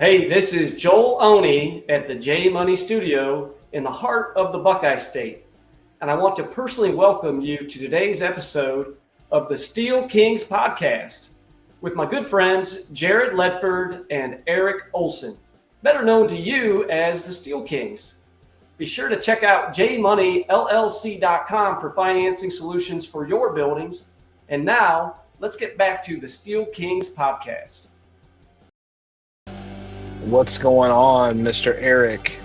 Hey, this is Joel Oney at the J Money Studio in the heart of the Buckeye State. And I want to personally welcome you to today's episode of the Steel Kings podcast with my good friends Jared Ledford and Eric Olson, better known to you as the Steel Kings. Be sure to check out jmoneyllc.com for financing solutions for your buildings. And now, let's get back to the Steel Kings podcast. What's going on, Mr. Eric?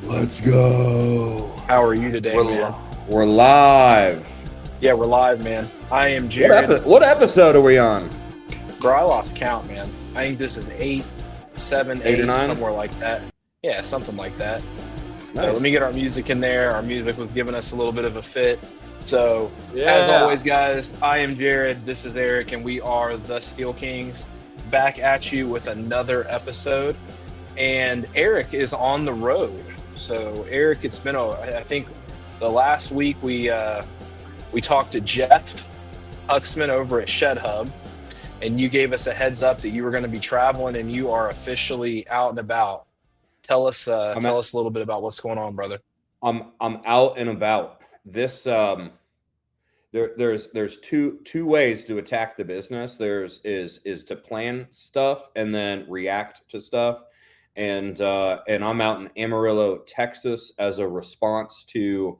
Let's go. How are you today, man? We're live. Yeah, we're live, man. I am Jared. What episode are we on? Bro, I lost count, man. I think this is 8, 7, 8, or 9? somewhere like that. Yeah, something like that. Nice. So let me get our music in there. Our music was giving us a little bit of a fit. So, As always, guys, I am Jared. This is Eric, and we are the Steel Kings. Back at you with another episode, and Eric is on the road. So Eric, it's been I think the last week we talked to Jeff Huxman over at Shed Hub, and you gave us a heads up that you were going to be traveling, and you are officially out and about. Tell us a little bit about what's going on, brother. I'm out and about. This There's two ways to attack the business. Is to plan stuff and then react to stuff. And I'm out in Amarillo, Texas as a response to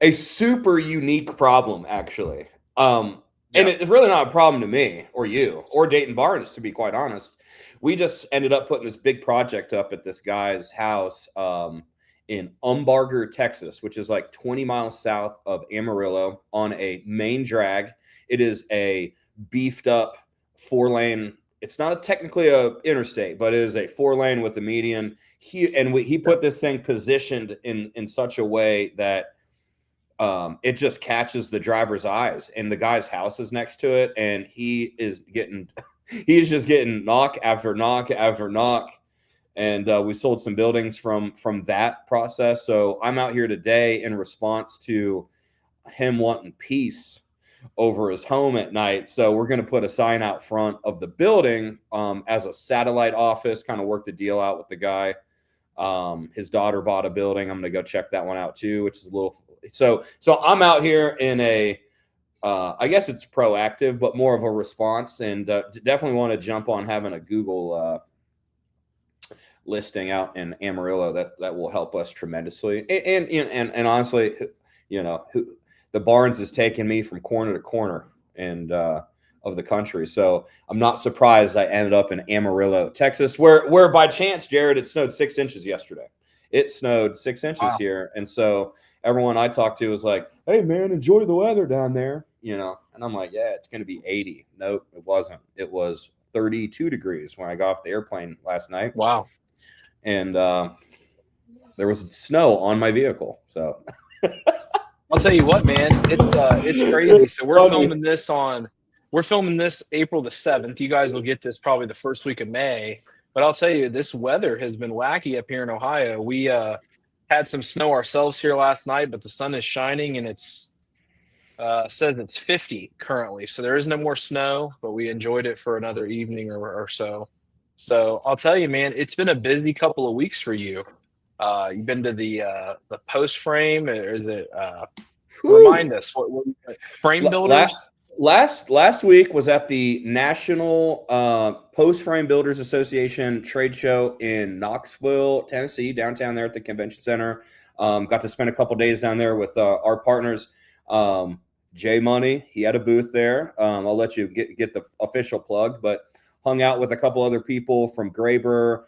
a super unique problem, actually. And it's really not a problem to me or you or Dayton Barnes, to be quite honest. We just ended up putting this big project up at this guy's house in Umbarger, Texas, which is like 20 miles south of Amarillo on a main drag. It is a beefed up 4-lane. It's not technically a interstate, but it is a 4-lane with a median. He put this thing positioned in such a way that it just catches the driver's eyes, and the guy's house is next to it. And he's just getting knock after knock after knock. And we sold some buildings from that process. So I'm out here today in response to him wanting peace over his home at night. So we're going to put a sign out front of the building as a satellite office, kind of work the deal out with the guy. His daughter bought a building. I'm going to go check that one out too, which is a little. So I'm out here in a, I guess it's proactive, but more of a response, and definitely want to jump on having a Google listing out in Amarillo that will help us tremendously. And honestly, the Barnes is taking me from corner to corner and of the country. So I'm not surprised I ended up in Amarillo, Texas, where by chance, Jared, it snowed 6 inches yesterday. It snowed 6 inches here. And so everyone I talked to was like, "Hey man, enjoy the weather down there." And I'm like, "Yeah, it's going to be 80. Nope, it wasn't. It was 32 degrees when I got off the airplane last night. Wow. And there was snow on my vehicle. So I'll tell you what, man, it's crazy. So we're filming this April the 7th. You guys will get this probably the first week of May. But I'll tell you, this weather has been wacky up here in Ohio. We had some snow ourselves here last night, but the sun is shining, and it's says it's 50 currently. So there is no more snow, but we enjoyed it for another evening or so. So I'll tell you, man, it's been a busy couple of weeks for you. You've been to the post frame, or is it? Remind us what frame builders. Last week was at the National Post Frame Builders Association trade show in Knoxville, Tennessee, downtown there at the convention center. Got to spend a couple days down there with our partners. J Money, he had a booth there. I'll let you get the official plug, but hung out with a couple other people from Graber.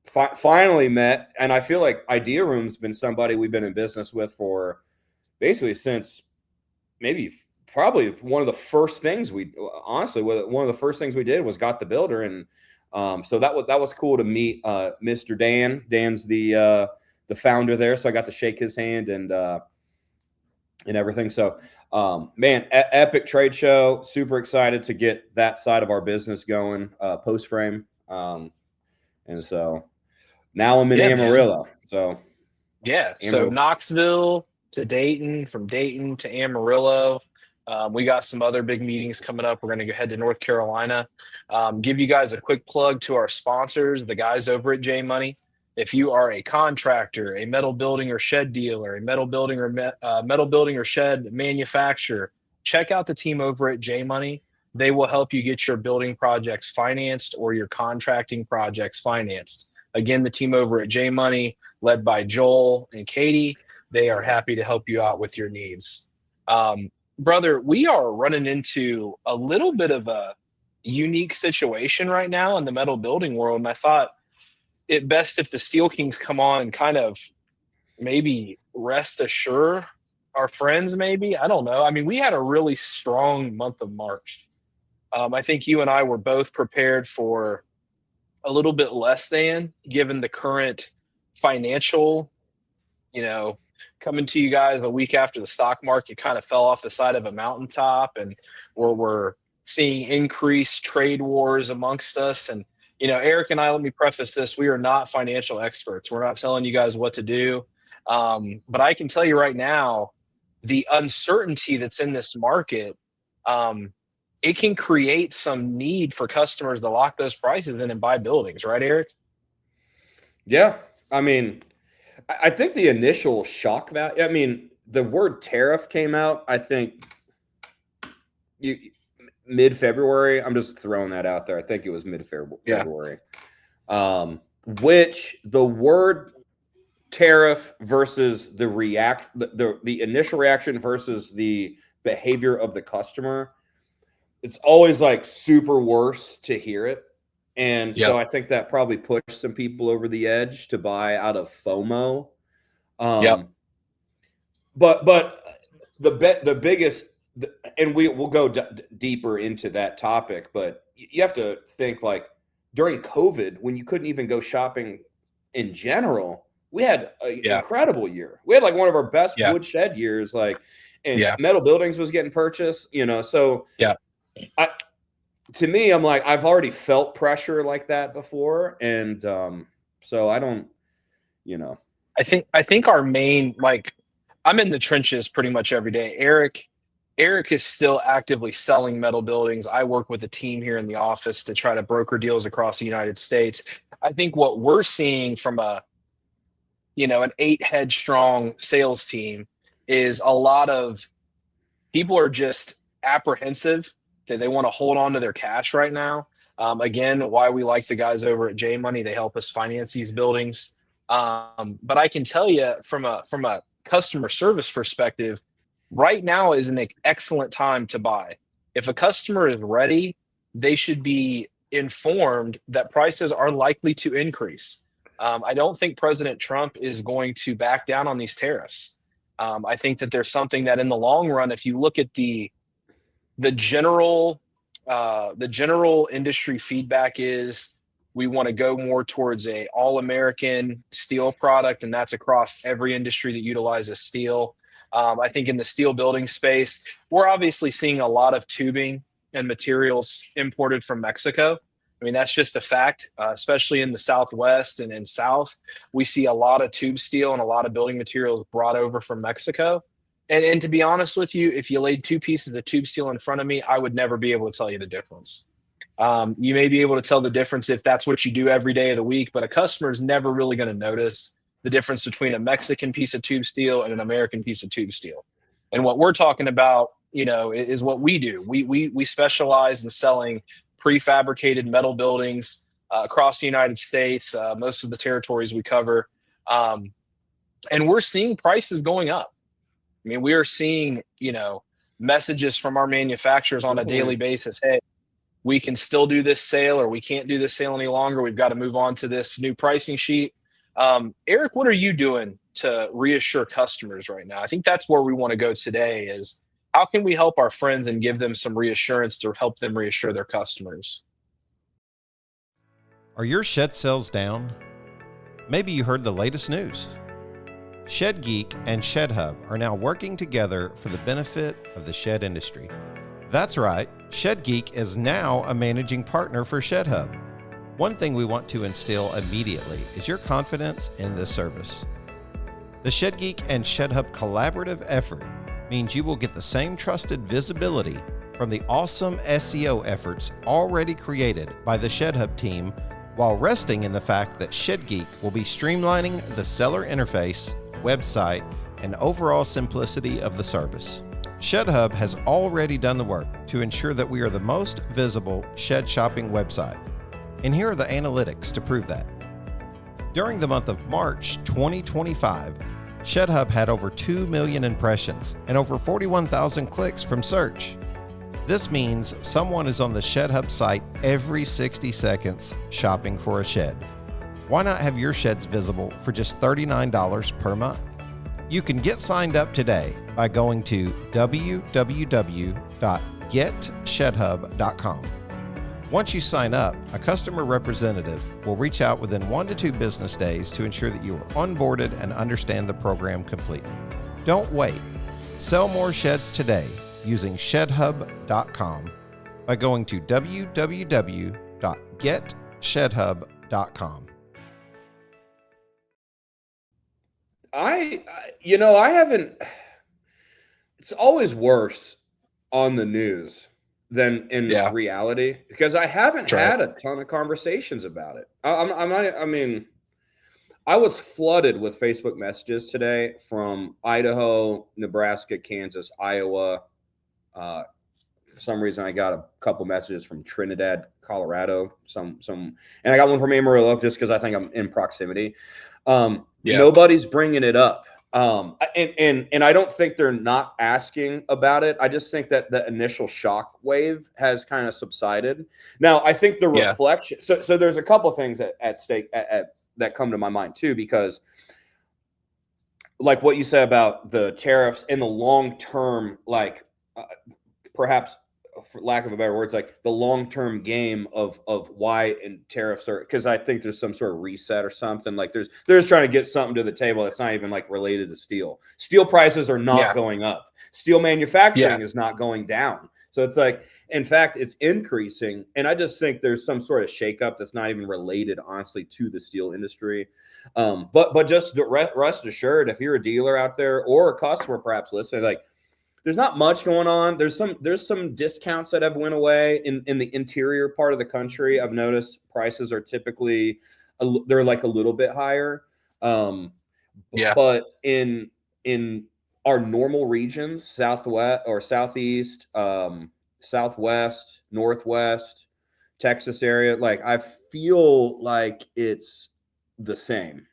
Finally met, and I feel like Idea Room's been somebody we've been in business with for basically since probably one of the first things we did was got the builder. And so that was cool to meet Mr. Dan. Dan's the founder there, so I got to shake his hand and everything. So man, epic trade show. Super excited to get that side of our business going, post frame. And so now I'm in Amarillo. Man. So So Knoxville to Dayton, from Dayton to Amarillo. We got some other big meetings coming up. We're going to go head to North Carolina. Give you guys a quick plug to our sponsors, the guys over at J Money. If you are a contractor, a metal building or shed dealer, a metal building or shed manufacturer, check out the team over at J Money. They will help you get your building projects financed or your contracting projects financed. Again, the team over at J Money, led by Joel and Katie, they are happy to help you out with your needs. Brother, we are running into a little bit of a unique situation right now in the metal building world. And I thought it best if the Steel Kings come on and kind of maybe rest assure our friends, maybe. I don't know. I mean, we had a really strong month of March. I think you and I were both prepared for a little bit less than, given the current financial, coming to you guys a week after the stock market kind of fell off the side of a mountaintop, and we're seeing increased trade wars amongst us. And, Eric and I, let me preface this. We are not financial experts. We're not telling you guys what to do. But I can tell you right now, the uncertainty that's in this market, it can create some need for customers to lock those prices in and buy buildings, right, Eric? Yeah. I mean, I think the initial shock value, I mean, the word tariff came out, I think mid-February. I'm just throwing that out there. I think it was mid-February. Yeah. Which the word tariff versus the initial reaction versus the behavior of the customer, it's always like super worse to hear it. And so I think that probably pushed some people over the edge to buy out of FOMO. But the biggest, and we'll go deeper into that topic, but you have to think, like, during COVID, when you couldn't even go shopping in general, we had an incredible year. We had like one of our best woodshed years, and metal buildings was getting purchased, so to me, I'm like, I've already felt pressure like that before. And so I don't, I think our main, I'm in the trenches pretty much every day. Eric is still actively selling metal buildings. I work with a team here in the office to try to broker deals across the United States. I think what we're seeing from an 8-head strong sales team is a lot of people are just apprehensive that they want to hold on to their cash right now. Again, why we like the guys over at J Money. They help us finance these buildings. But I can tell you from a customer service perspective, right now is an excellent time to buy. If a customer is ready, they should be informed that prices are likely to increase. I don't think President Trump is going to back down on these tariffs. I think that there's something that in the long run, if you look at the general industry feedback is we want to go more towards a all-American steel product, and that's across every industry that utilizes steel. I think in the steel building space, we're obviously seeing a lot of tubing and materials imported from Mexico. I mean, that's just a fact, especially in the Southwest and in South. We see a lot of tube steel and a lot of building materials brought over from Mexico. And to be honest with you, if you laid two pieces of tube steel in front of me, I would never be able to tell you the difference. You may be able to tell the difference if that's what you do every day of the week, but a customer is never really going to notice the difference between a Mexican piece of tube steel and an American piece of tube steel. And what we're talking about, is what we do. We specialize in selling prefabricated metal buildings across the United States, most of the territories we cover. And we're seeing prices going up. I mean, we are seeing, messages from our manufacturers on a daily basis. Hey, we can still do this sale, or we can't do this sale any longer. We've got to move on to this new pricing sheet. Eric, what are you doing to reassure customers right now? I think that's where we want to go today is how can we help our friends and give them some reassurance to help them reassure their customers? Are your shed sales down? Maybe you heard the latest news. Shed Geek and Shed Hub are now working together for the benefit of the shed industry. That's right, Shed Geek is now a managing partner for Shed Hub. One thing we want to instill immediately is your confidence in this service. The Shed Geek and Shed Hub collaborative effort means you will get the same trusted visibility from the awesome SEO efforts already created by the ShedHub team, while resting in the fact that ShedGeek will be streamlining the seller interface, website, and overall simplicity of the service. ShedHub has already done the work to ensure that we are the most visible shed shopping website. And here are the analytics to prove that. During the month of March 2025, ShedHub had over 2 million impressions and over 41,000 clicks from search. This means someone is on the ShedHub site every 60 seconds shopping for a shed. Why not have your sheds visible for just $39 per month? You can get signed up today by going to www.getshedhub.com. Once you sign up, a customer representative will reach out within 1 to 2 business days to ensure that you are onboarded and understand the program completely. Don't wait. Sell more sheds today using shedhub.com by going to www.getshedhub.com. I haven't. It's always worse on the news than in reality, because I haven't had a ton of conversations about it. I mean, I was flooded with Facebook messages today from Idaho, Nebraska, Kansas, Iowa. For some reason, I got a couple messages from Trinidad, Colorado. And I got one from Amarillo just because I think I'm in proximity. Nobody's bringing it up. And I don't think they're not asking about it. I just think that the initial shock wave has kind of subsided. Now, I think the reflection. So there's a couple things at stake that come to my mind too, because like what you said about the tariffs in the long term, like perhaps for lack of a better word, it's like the long-term game of why and tariffs are, because I think there's some sort of reset or something. Like they're just trying to get something to the table that's not even like related to steel. Steel prices are not going up. Steel manufacturing is not going down. So it's like, in fact, it's increasing. And I just think there's some sort of shakeup that's not even related, honestly, to the steel industry. But just rest assured, if you're a dealer out there or a customer perhaps listening, like, there's not much going on. There's some discounts that have went away in the interior part of the country. I've noticed prices are typically they're like a little bit higher. But in our normal regions, Southwest or Southeast, Southwest, Northwest, Texas area, like I feel like it's the same.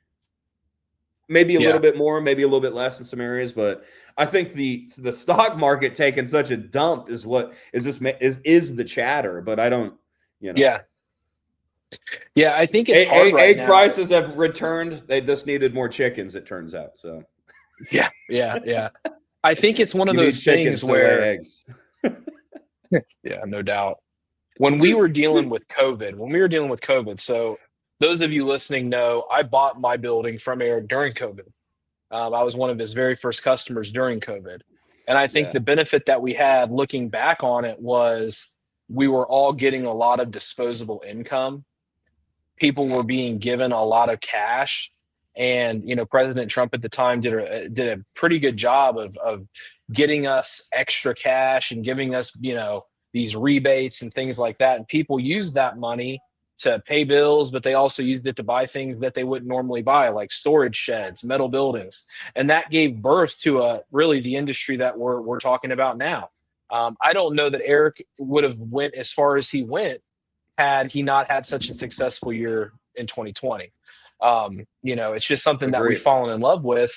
Maybe a little bit more, maybe a little bit less in some areas, but I think the stock market taking such a dump is what is the chatter. But I don't, Yeah, I think it's hard right egg now. Prices have returned. They just needed more chickens, it turns out. So yeah. I think it's one of those things where eggs. Yeah, no doubt. When we were dealing with COVID, so those of you listening know I bought my building from Eric during COVID. I was one of his very first customers during COVID. And I think the benefit that we had looking back on it was we were all getting a lot of disposable income. People were being given a lot of cash. And, President Trump at the time did a pretty good job of getting us extra cash and giving us, these rebates and things like that. And people used that money to pay bills, but they also used it to buy things that they wouldn't normally buy, like storage sheds, metal buildings. And that gave birth to really the industry that we're talking about now. I don't know that Eric would have went as far as he went had he not had such a successful year in 2020. It's just something that we've fallen in love with.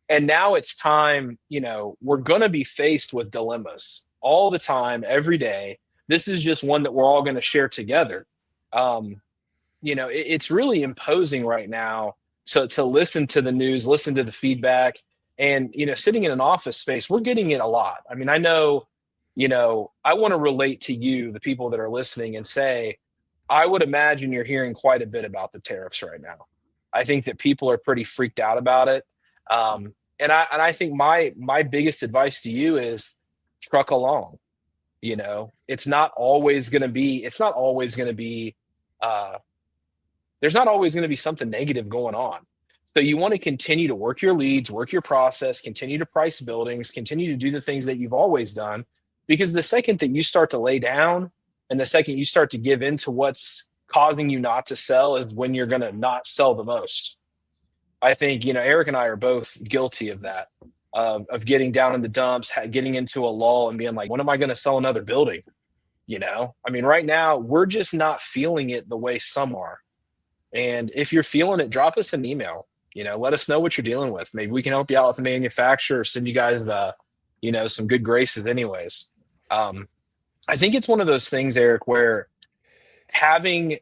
And now it's time, we're going to be faced with dilemmas all the time, every day. This is just one that we're all going to share together. It's really imposing right now to listen to the news, listen to the feedback, and, sitting in an office space, we're getting it a lot. I mean, I know, I want to relate to you, the people that are listening, and say, I would imagine you're hearing quite a bit about the tariffs right now. I think that people are pretty freaked out about it. And I think my biggest advice to you is truck along. It's not always going to be, there's not always going to be something negative going on. So you want to continue to work your leads, work your process, continue to price buildings, continue to do the things that you've always done. Because the second that you start to lay down and the second you start to give in to what's causing you not to sell is when you're going to not sell the most. I think, Eric and I are both guilty of that, of getting down in the dumps, getting into a lull and being like, when am I going to sell another building? I mean, right now we're just not feeling it the way some are. And if you're feeling it, drop us an email. Let us know what you're dealing with. Maybe we can help you out with the manufacturer, send you guys some good graces anyways. I think it's one of those things, Eric, where having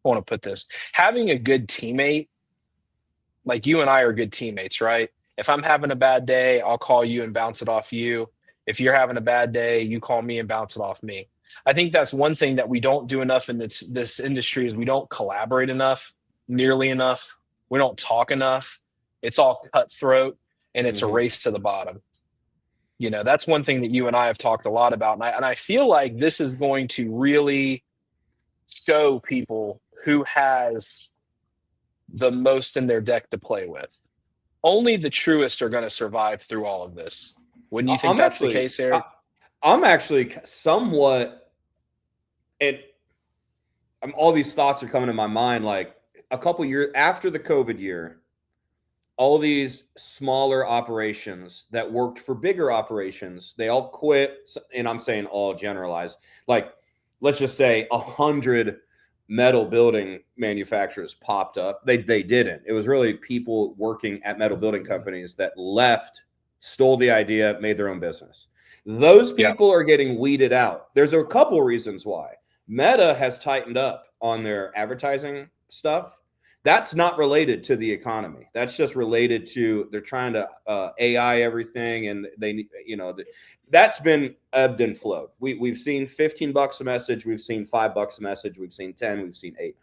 a good teammate, like you and I are good teammates, right? If I'm having a bad day, I'll call you and bounce it off you. If you're having a bad day, you call me and bounce it off me. I think that's one thing that we don't do enough in this industry is we don't collaborate enough, nearly enough. We don't talk enough. It's all cutthroat and it's a race to the bottom. That's one thing that you and I have talked a lot about. And I feel like this is going to really show people who has the most in their deck to play with. Only the truest are going to survive through all of this. Wouldn't you think that's the case, Eric? I'm actually somewhat, all these thoughts are coming to my mind. Like a couple years after the COVID year, all these smaller operations that worked for bigger operations, they all quit. And I'm saying all generalized. Like, let's just say 100 metal building manufacturers popped up. They didn't. It was really people working at metal building companies that left, stole the idea, made their own business. Those people are getting weeded out. There's a couple reasons why. Meta has tightened up on their advertising stuff. That's not related to the economy. That's just related to they're trying to AI everything, and that's been ebbed and flowed. We've seen $15 a message, we've seen $5 a message, we've seen 10, we've seen 8.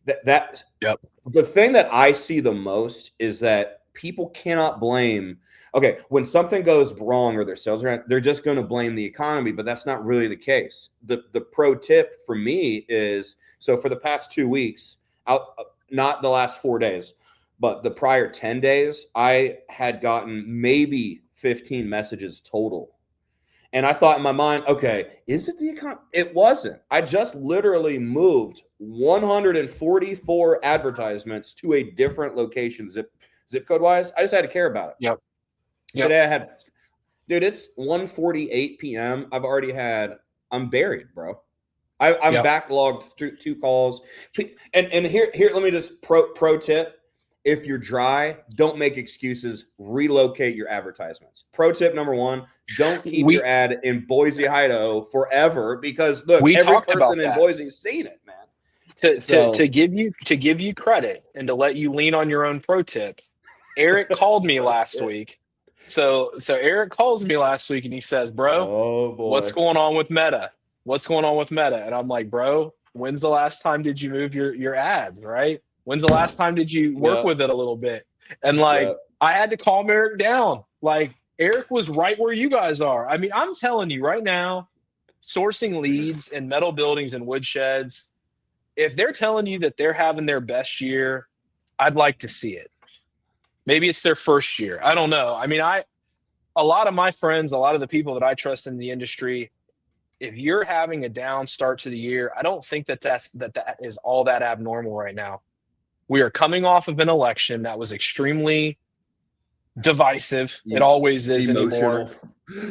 The thing that I see the most is that people cannot blame. Okay, when something goes wrong or their sales are, they're just going to blame the economy, but that's not really the case. The pro tip for me is, so for the past 2 weeks, not the last 4 days, but the prior 10 days, I had gotten maybe 15 messages total. And I thought in my mind, okay, is it the economy? It wasn't. I just literally moved 144 advertisements to a different location, zip code wise. I just had to care about it. Yep. Today dude, it's 1:48 p.m. I'm buried, bro. I'm backlogged through 2 calls. And here, let me just pro tip. If you're dry, don't make excuses. Relocate your advertisements. Pro tip number 1, don't keep your ad in Boise, Idaho forever, because look, every person in Boise's seen it, man. To give you credit and to let you lean on your own pro tip, Eric called me last week. So Eric calls me last week and he says, bro, what's going on with Meta? What's going on with Meta? And I'm like, bro, when's the last time did you move your ads, right? When's the last time did you work with it a little bit? And I had to calm Eric down. Like, Eric was right where you guys are. I mean, I'm telling you right now, sourcing leads in metal buildings and wood sheds, if they're telling you that they're having their best year, I'd like to see it. Maybe it's their first year. I don't know. I mean, a lot of my friends, a lot of the people that I trust in the industry, if you're having a down start to the year, I don't think that is all that abnormal right now. We are coming off of an election that was extremely divisive. It always is anymore.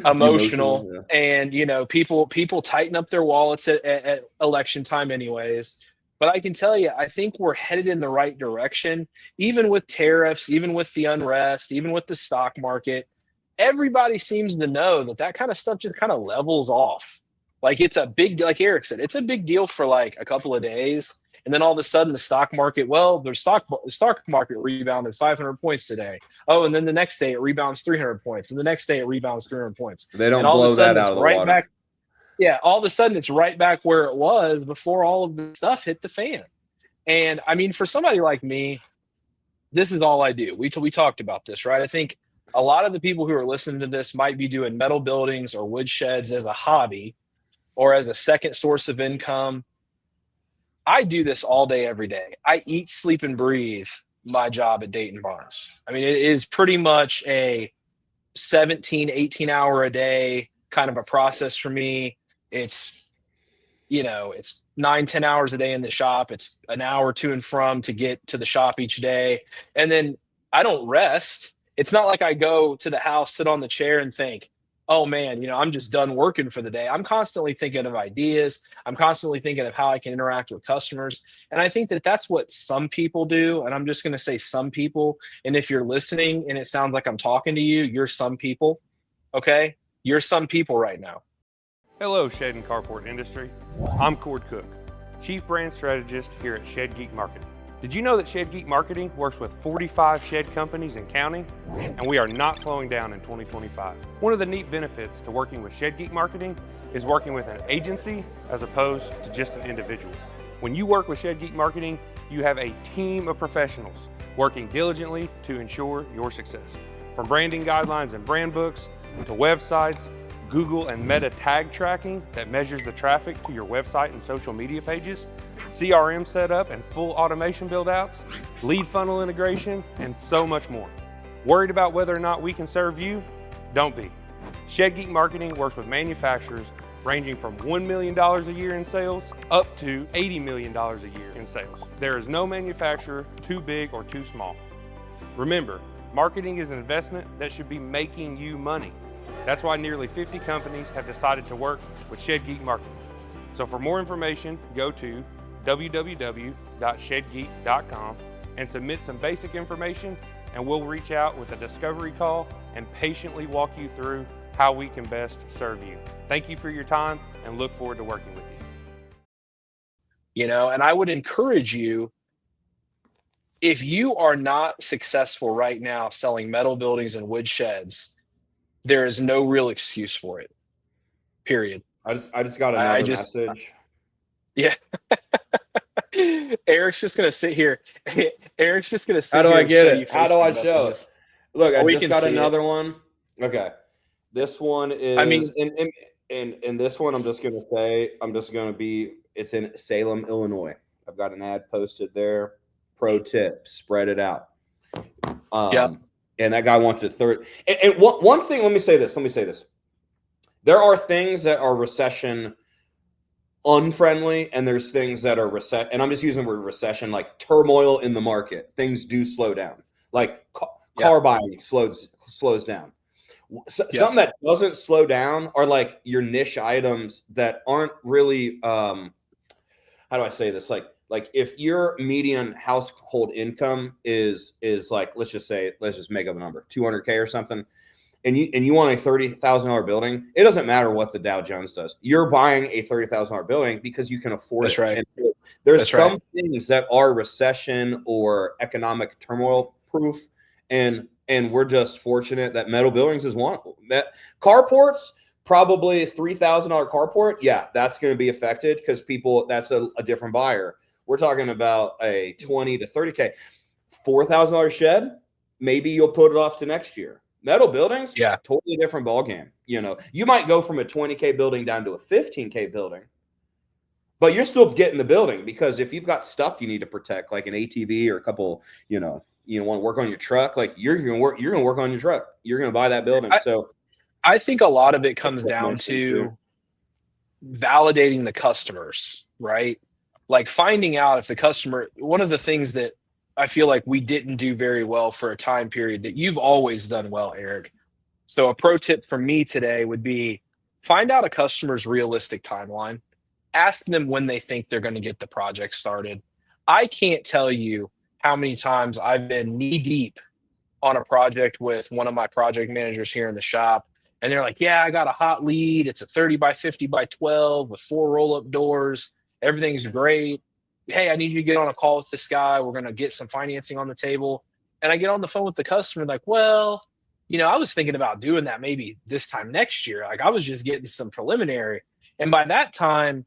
Emotional. And, people tighten up their wallets at election time anyways. But I can tell you, I think we're headed in the right direction, even with tariffs, even with the unrest, even with the stock market. Everybody seems to know that kind of stuff just kind of levels off. Like, it's a big, like Eric said, it's a big deal for like a couple of days. And then all of a sudden the stock market, the stock market rebounded 500 points today. Oh, and then the next day it rebounds 300 points. And the next day it rebounds 300 points. They don't blow that out of the water. Back. Yeah, all of a sudden it's right back where it was before all of the stuff hit the fan. And I mean, for somebody like me, this is all I do. We talked about this, right? I think a lot of the people who are listening to this might be doing metal buildings or wood sheds as a hobby or as a second source of income. I do this all day, every day. I eat, sleep, and breathe my job at Dayton Barnes. I mean, it is pretty much a 17, 18 hour a day kind of a process for me. It's, it's 9, 10 hours a day in the shop. It's an hour to and from to get to the shop each day. And then I don't rest. It's not like I go to the house, sit on the chair and think, oh man, I'm just done working for the day. I'm constantly thinking of ideas. I'm constantly thinking of how I can interact with customers. And I think that that's what some people do. And I'm just going to say some people. And if you're listening and it sounds like I'm talking to you, you're some people. Okay. You're some people right now. Hello, Shed and Carport industry. I'm Cord Cook, Chief Brand Strategist here at Shed Geek Marketing. Did you know that Shed Geek Marketing works with 45 shed companies and counting? And we are not slowing down in 2025. One of the neat benefits to working with Shed Geek Marketing is working with an agency as opposed to just an individual. When you work with Shed Geek Marketing, you have a team of professionals working diligently to ensure your success. From branding guidelines and brand books to websites, Google and Meta tag tracking that measures the traffic to your website and social media pages, CRM setup and full automation build-outs, lead funnel integration, and so much more. Worried about whether or not we can serve you? Don't be. Shed Geek Marketing works with manufacturers ranging from $1 million a year in sales up to $80 million a year in sales. There is no manufacturer too big or too small. Remember, marketing is an investment that should be making you money. That's why nearly 50 companies have decided to work with Shed Geek Marketing. So for more information, go to www.shedgeek.com and submit some basic information, and we'll reach out with a discovery call and patiently walk you through how we can best serve you. Thank you for your time and look forward to working with you. And I would encourage you, if you are not successful right now selling metal buildings and wood sheds, there is no real excuse for it. Period. I just got another message. Yeah. Eric's just gonna sit here. Eric's just gonna sit here. How do I get it? How do I show it? Look, I just got another one. Okay. This one is and this one I'm just gonna say, it's in Salem, Illinois. I've got an ad posted there. Pro tip, spread it out. And that guy wants it third. And one thing, let me say this. There are things that are recession unfriendly, and there's things that are and I'm just using the word recession, like turmoil in the market. Things do slow down. Like car buying slows down. Something that doesn't slow down are like your niche items that aren't really how do I say this? Like if your median household income is like, let's just make up a number, 200K or something, and you want a $30,000 building, it doesn't matter what the Dow Jones does. You're buying a $30,000 building because you can afford it. Right. And there's some things that are recession or economic turmoil proof, and we're just fortunate that metal buildings is one. That carports, probably $3,000 carport, yeah, that's going to be affected because that's a different buyer. We're talking about a 20 to 30K. $4,000 shed, maybe you'll put it off to next year. Metal buildings, totally different ballgame. You might go from a 20K building down to a 15K building, but you're still getting the building, because if you've got stuff you need to protect, like an ATV or a couple, you want to work on your truck, like you're going to work on your truck. You're going to buy that building. So I think a lot of it comes down to validating the customers, right? Like finding out if the customer, one of the things that I feel like we didn't do very well for a time period that you've always done well, Eric. So a pro tip from me today would be find out a customer's realistic timeline. Ask them when they think they're going to get the project started. I can't tell you how many times I've been knee deep on a project with one of my project managers here in the shop. And they're like, yeah, I got a hot lead. It's a 30 by 50 by 12 with 4 roll-up doors. Everything's great. Hey, I need you to get on a call with this guy. We're going to get some financing on the table. And I get on the phone with the customer like, well, I was thinking about doing that maybe this time next year. Like I was just getting some preliminary. And by that time,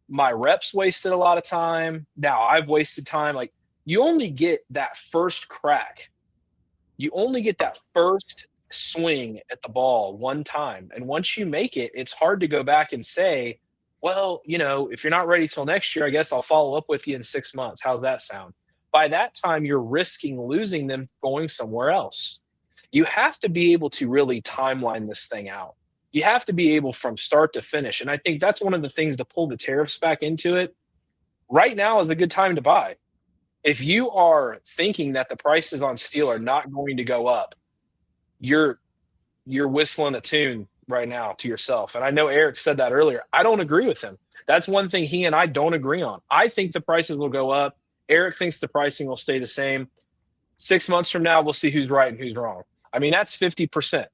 my reps wasted a lot of time. Now I've wasted time. Like you only get that first crack. You only get that first swing at the ball one time. And once you make it, it's hard to go back and say, well, if you're not ready till next year, I guess I'll follow up with you in 6 months. How's that sound? By that time, you're risking losing them going somewhere else. You have to be able to really timeline this thing out. You have to be able from start to finish. And I think that's one of the things to pull the tariffs back into it. Right now is a good time to buy. If you are thinking that the prices on steel are not going to go up, you're whistling a tune right now to yourself. And I know Eric said that earlier. I don't agree with him. That's one thing he and I don't agree on. I think the prices will go up. Eric thinks the pricing will stay the same. 6 months from now, we'll see who's right and who's wrong. I mean, that's 50%.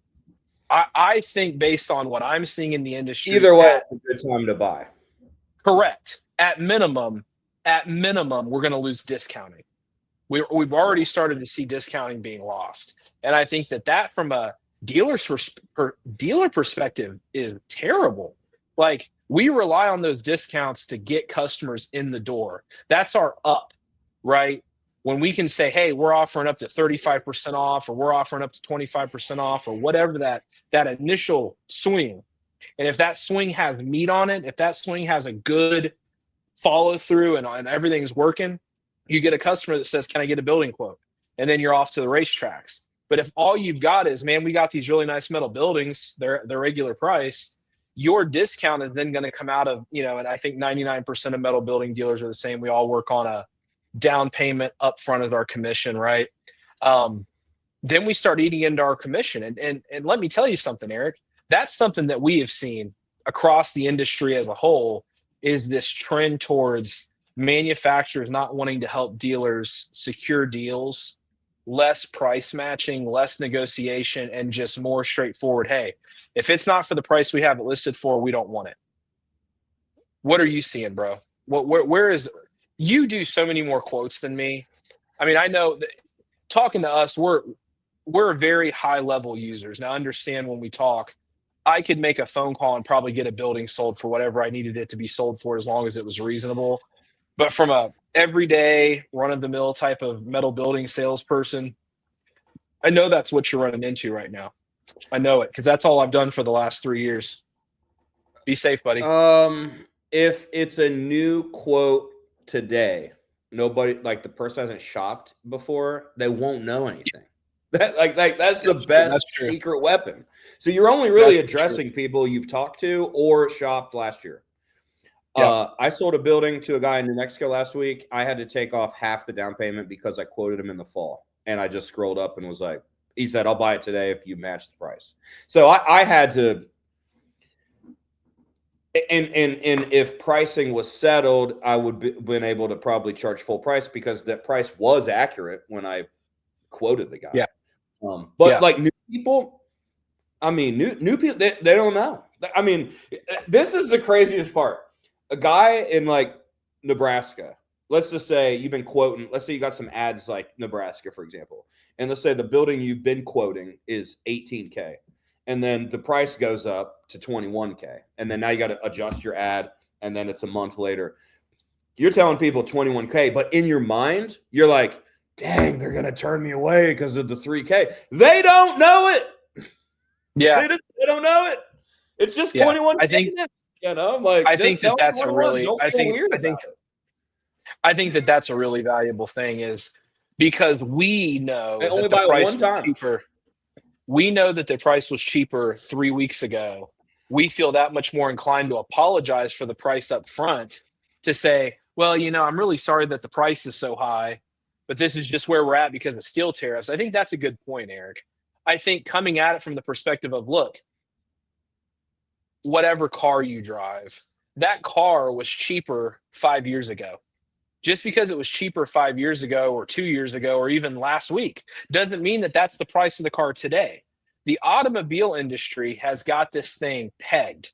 I think based on what I'm seeing in the industry. Either way, it's a good time to buy. Correct. At minimum, we're going to lose discounting. We've already started to see discounting being lost. And I think that from a dealer perspective is terrible. Like, we rely on those discounts to get customers in the door. That's our up, right? When we can say, hey, we're offering up to 35% off, or we're offering up to 25% off, or whatever that initial swing. And if that swing has meat on it, if that swing has a good follow through and everything's working, you get a customer that says, can I get a building quote? And then you're off to the racetracks. But if all you've got is, man, we got these really nice metal buildings, they're regular price, your discount is then going to come out of, and I think 99% of metal building dealers are the same. We all work on a down payment up front as our commission, right? Then we start eating into our commission. And let me tell you something, Eric, that's something that we have seen across the industry as a whole, is this trend towards manufacturers not wanting to help dealers secure deals, less price matching, less negotiation, and just more straightforward. Hey, if it's not for the price we have it listed for, we don't want it. What are you seeing, bro? Where is you do so many more quotes than me? I mean, I know that talking to us, we're very high level users. Now, understand when we talk, I could make a phone call and probably get a building sold for whatever I needed it to be sold for, as long as it was reasonable. But from a everyday run-of-the-mill type of metal building salesperson, I know that's what you're running into right now. I know it, because that's all I've done for the last 3 years. Be safe, buddy. If it's a new quote today, nobody, like the person hasn't shopped before, they won't know anything. That's the best secret weapon. So you're only really addressing people you've talked to or shopped last year. I sold a building to a guy in New Mexico last week. I had to take off half the down payment because I quoted him in the fall. And I just scrolled up and was like, he said, I'll buy it today if you match the price. So I had to, and if pricing was settled, I would been able to probably charge full price, because that price was accurate when I quoted the guy. Yeah. Like new people, I mean, new people, they don't know. I mean, this is the craziest part. A guy in like Nebraska, let's just say you've been quoting, let's say you got some ads like Nebraska, for example, and let's say the building you've been quoting is $18K, and then the price goes up to $21K, and then now you got to adjust your ad, and then it's a month later. You're telling people $21K, but in your mind, you're like, dang, they're going to turn me away because of the $3K. They don't know it. Yeah. They don't know it. It's just 21K. I think, like, I think that's a really, I think that that's a really valuable thing, is because we know that the price was cheaper. We know that the price was cheaper 3 weeks ago. We feel that much more inclined to apologize for the price up front, to say, well, I'm really sorry that the price is so high, but this is just where we're at because of steel tariffs. I think that's a good point, Eric. I think coming at it from the perspective of, look, whatever car you drive, that car was cheaper 5 years ago. Just because it was cheaper 5 years ago or 2 years ago or even last week doesn't mean that that's the price of the car today. The automobile industry has got this thing pegged.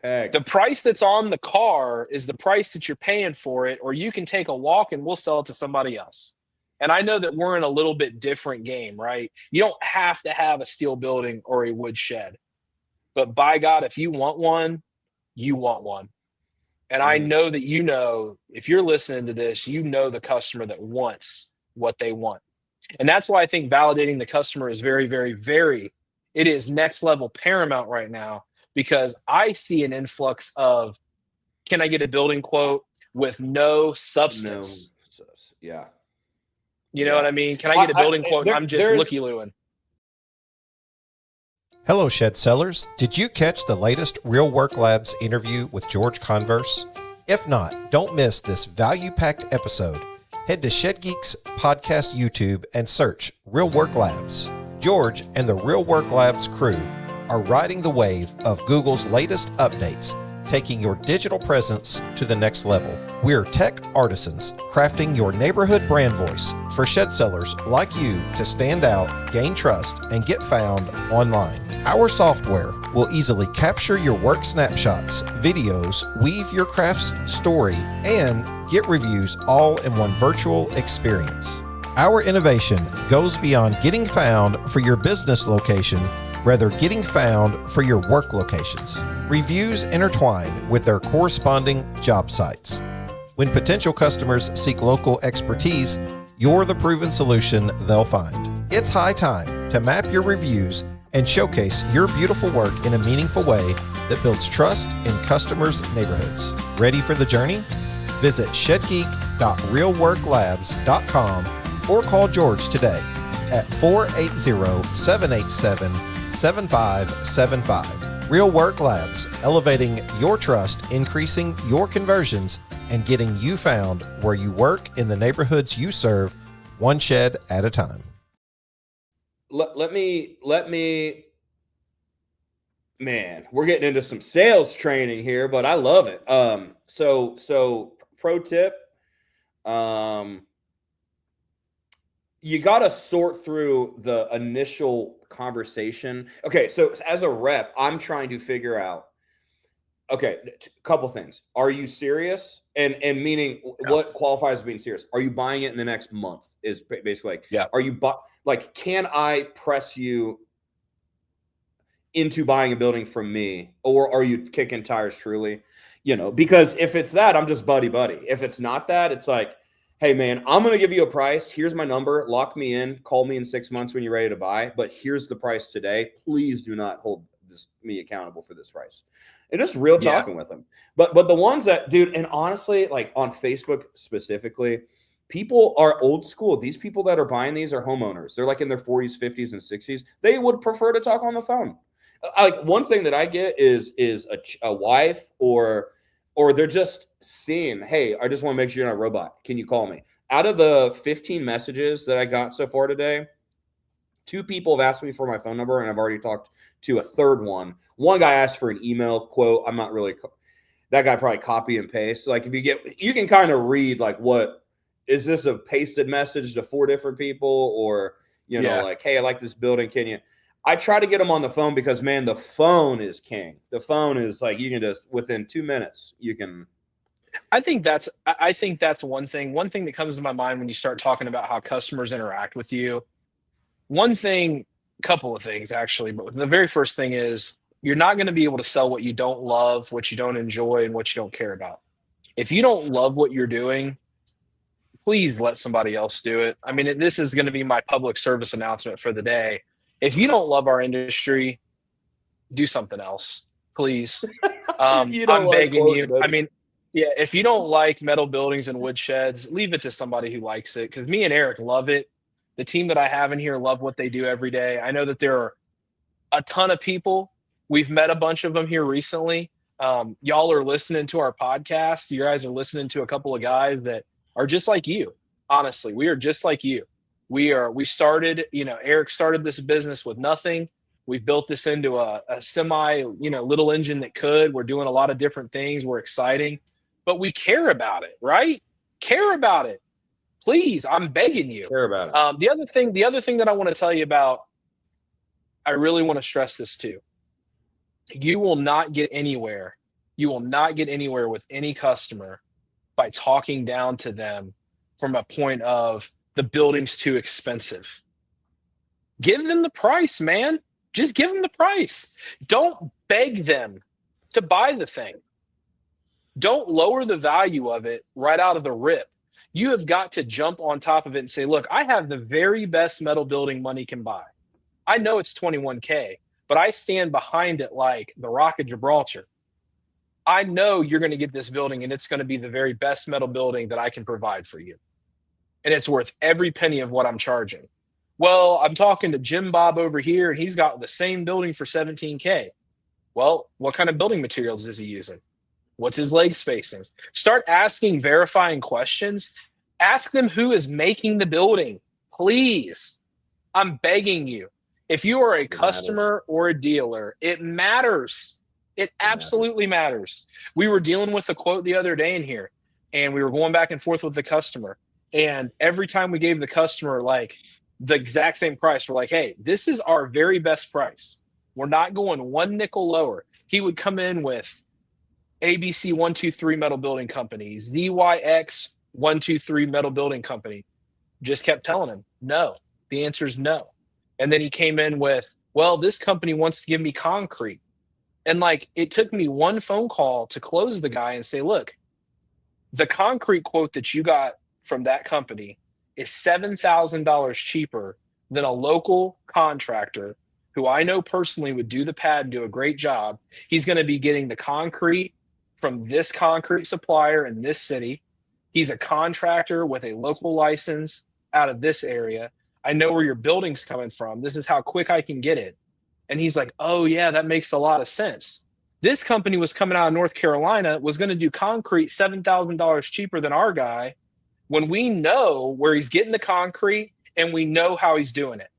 The price that's on the car is the price that you're paying for it, or you can take a walk and we'll sell it to somebody else. And I know that we're in a little bit different game, right? You don't have to have a steel building or a wood shed. But by God, if you want one, you want one. And I know that, if you're listening to this, the customer that wants what they want. And that's why I think validating the customer is very, very, very, it is next level paramount right now, because I see an influx of, can I get a building quote with no substance? Yeah. You know what I mean? Can I get a building quote? I'm just looky-looing. Hello, shed sellers. Did you catch the latest Real Work Labs interview with George Converse? If not, don't miss this value-packed episode. Head to Shed Geeks Podcast YouTube and search Real Work Labs. George and the Real Work Labs crew are riding the wave of Google's latest updates, taking your digital presence to the next level. We're tech artisans crafting your neighborhood brand voice for shed sellers like you to stand out, gain trust, and get found online. Our software will easily capture your work snapshots, videos, weave your craft's story, and get reviews all in one virtual experience. Our innovation goes beyond getting found for your business location, rather getting found for your work locations. Reviews intertwine with their corresponding job sites. When potential customers seek local expertise, you're the proven solution they'll find. It's high time to map your reviews and showcase your beautiful work in a meaningful way that builds trust in customers' neighborhoods. Ready for the journey? Visit shedgeek.realworklabs.com or call George today at 480-787-7575. Real Work Labs, elevating your trust, increasing your conversions, and getting you found where you work in the neighborhoods you serve, one shed at a time. Let me, man, we're getting into some sales training here, but I love it. So pro tip, you got to sort through the initial conversation. Okay. So as a rep, I'm trying to figure out, okay, a couple things. Are you serious? And meaning what qualifies as being serious? Are you buying it in the next month? Is basically like, are you can I press you into buying a building from me, or are you kicking tires truly? Because if it's that, I'm just buddy. If it's not that, it's like, hey man, I'm going to give you a price. Here's my number. Lock me in. Call me in 6 months when you're ready to buy. But here's the price today. Please do not hold me accountable for this price. And just real talking with them. But the ones that, dude, and honestly, like on Facebook specifically, people are old school. These people that are buying these are homeowners. They're like in their 40s, 50s, and 60s. They would prefer to talk on the phone. Like one thing that I get is a wife or they're just seeing, hey, I just want to make sure you're not a robot. Can you call me? Out of the 15 messages that I got so far today, 2 people have asked me for my phone number, and I've already talked to a third one. One guy asked for an email quote. I'm not really that guy probably copy and paste. So like you can kind of read like, what is this, a pasted message to 4 different people, or like, hey, I like this building. Can you? I try to get them on the phone because, man, the phone is king. The phone is like, you can just within 2 minutes you can. I think that's one thing. One thing that comes to my mind when you start talking about how customers interact with you. Couple of things actually, but the very first thing is you're not going to be able to sell what you don't love, what you don't enjoy, and what you don't care about. If you don't love what you're doing, please let somebody else do it. I mean, this is going to be my public service announcement for the day. If you don't love our industry, do something else, please. I'm begging you. I mean, if you don't like metal buildings and wood sheds, leave it to somebody who likes it, because me and Eric love it. The team that I have in here love what they do every day. I know that there are a ton of people. We've met a bunch of them here recently. Y'all are listening to our podcast. You guys are listening to a couple of guys that are just like you. Honestly, we are just like you. We started, Eric started this business with nothing. We've built this into a semi, little engine that could. We're doing a lot of different things. We're exciting, but we care about it, right? Care about it. Please, I'm begging you. Care about it. The other thing that I want to tell you about, I really want to stress this too. You will not get anywhere. You will not get anywhere with any customer by talking down to them from a point of the building's too expensive. Give them the price, man. Just give them the price. Don't beg them to buy the thing. Don't lower the value of it right out of the rip. You have got to jump on top of it and say, look, I have the very best metal building money can buy. I know it's $21K, but I stand behind it like the Rock of Gibraltar. I know you're going to get this building, and it's going to be the very best metal building that I can provide for you. and it's worth every penny of what I'm charging. Well, I'm talking to Jim Bob over here, and he's got the same building for $17K. Well, what kind of building materials is he using? What's his leg spacing? Start asking verifying questions. Ask them who is making the building. Please. I'm begging you. If you are a customer or a dealer, it matters. It absolutely matters. We were dealing with a quote the other day in here, and we were going back and forth with the customer. And every time we gave the customer like the exact same price, we're like, hey, this is our very best price. We're not going one nickel lower. He would come in with ABC 123 Metal Building Company, ZYX 123 Metal Building Company. Just kept telling him, no. The answer is no. And then he came in with, well, this company wants to give me concrete. And like, it took me one phone call to close the guy and say, look, the concrete quote that you got from that company is $7,000 cheaper than a local contractor who I know personally would do the pad and do a great job. He's going to be getting the concrete from this concrete supplier in this city. He's a contractor with a local license out of this area. I know where your building's coming from. This is how quick I can get it. And he's like, oh, yeah, that makes a lot of sense. This company was coming out of North Carolina, was going to do concrete $7,000 cheaper than our guy when we know where he's getting the concrete and we know how he's doing it.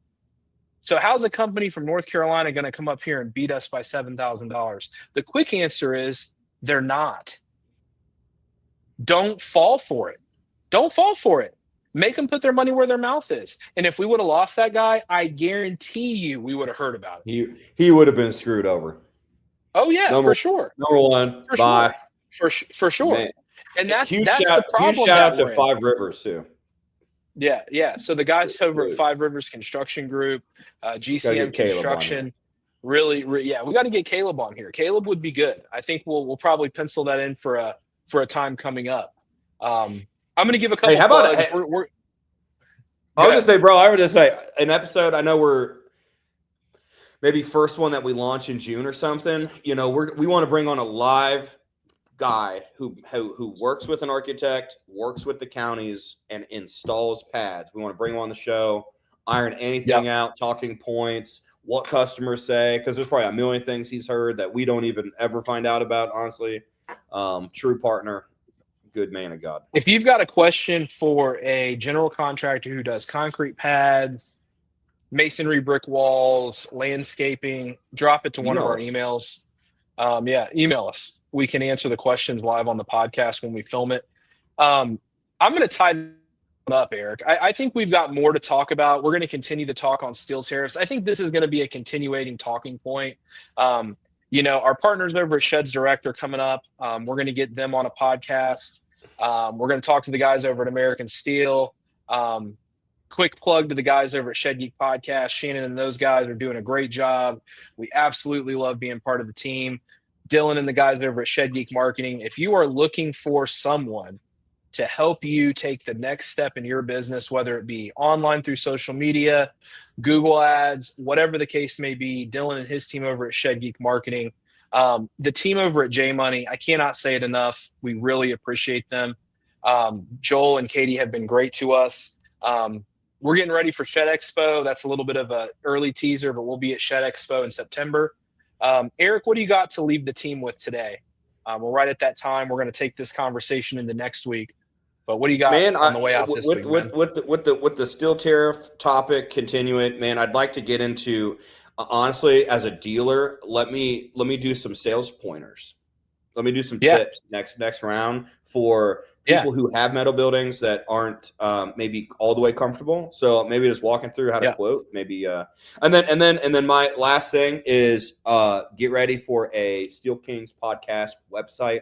So how's a company from North Carolina going to come up here and beat us by $7,000? The quick answer is they're not. Don't fall for it. Don't fall for it. Make them put their money where their mouth is. And if we would have lost that guy, I guarantee you we would have heard about it. He would have been screwed over. Oh, yeah, for sure. Number one, for bye. Sure. For sure. Man. And that's the problem. Huge shout out to Five Rivers, too. Yeah. So the guys over at Five Rivers Construction Group, GCM Construction, really, yeah, we got to get Caleb on here. Caleb would be good. I think we'll probably pencil that in for a time coming up. I'm going to give a couple. Hey, how about plugs. I was just say, bro. I would just say an episode. I know we're maybe first one that we launch in June or something. You know, we want to bring on a live guy who works with an architect, works with the counties, and installs pads. We want to bring him on the show, iron anything out, talking points, what customers say, because there's probably a million things he's heard that we don't even ever find out about, honestly. True partner, good man of God. If you've got a question for a general contractor who does concrete pads, masonry brick walls, landscaping, drop it to one of our emails. Email us. We can answer the questions live on the podcast when we film it. I'm going to tie it up, Eric. I think we've got more to talk about. We're going to continue to talk on steel tariffs. I think this is going to be a continuating talking point. Our partners over at Sheds Direct are coming up. We're going to get them on a podcast. We're going to talk to the guys over at American Steel. Quick plug to the guys over at Shed Geek Podcast. Shannon and those guys are doing a great job. We absolutely love being part of the team. Dylan and the guys over at Shed Geek Marketing. If you are looking for someone to help you take the next step in your business, whether it be online through social media, Google ads, whatever the case may be, Dylan and his team over at Shed Geek Marketing. The team over at J Money, I cannot say it enough. We really appreciate them. Joel and Katie have been great to us. We're getting ready for Shed Expo. That's a little bit of an early teaser, but we'll be at Shed Expo in September. Eric, what do you got to leave the team with today? We're right at that time. We're going to take this conversation into next week. But what do you got on the way out this week? With the steel tariff topic, continuing, man, I'd like to get into honestly, as a dealer, let me do some sales pointers. Let me do some tips next round for people who have metal buildings that aren't maybe all the way comfortable. So maybe just walking through how to quote, maybe and then my last thing is get ready for a Steel Kings podcast website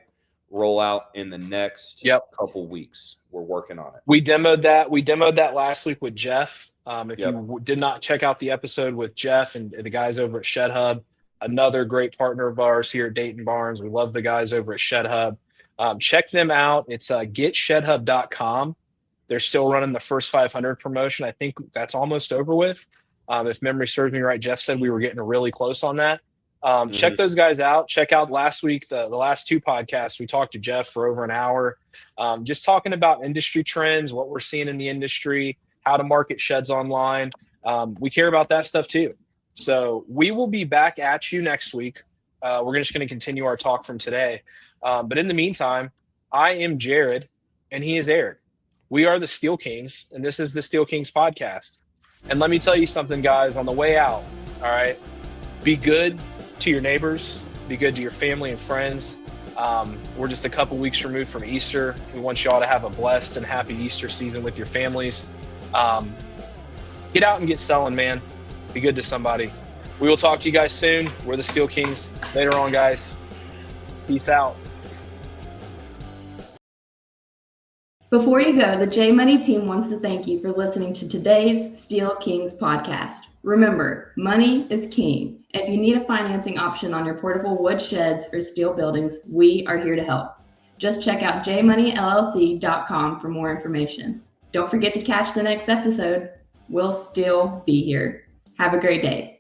rollout in the next couple weeks. We're working on it. We demoed that last week with Jeff. If you did not check out the episode with Jeff and the guys over at Shed Hub, another great partner of ours here at Dayton Barnes. We love the guys over at Shed Hub. Check them out. It's getshedhub.com. They're still running the first 500 promotion. I think that's almost over with. If memory serves me right, Jeff said we were getting really close on that. Check those guys out. Check out last week, the last 2 podcasts. We talked to Jeff for over an hour, just talking about industry trends, what we're seeing in the industry, how to market sheds online. We care about that stuff too. So we will be back at you next week. We're just going to continue our talk from today. But in the meantime, I am Jared and he is Eric. We are the Steel Kings, and this is the Steel Kings podcast. And let me tell you something, guys, on the way out, all right? Be good to your neighbors. Be good to your family and friends. We're just a couple weeks removed from Easter. We want you all to have a blessed and happy Easter season with your families. Get out and get selling, man. Be good to somebody. We will talk to you guys soon. We're the Steel Kings. Later on, guys. Peace out. Before you go, the J Money team wants to thank you for listening to today's Steel Kings podcast. Remember, money is king. If you need a financing option on your portable wood sheds or steel buildings, we are here to help. Just check out jmoneyllc.com for more information. Don't forget to catch the next episode. We'll still be here. Have a great day.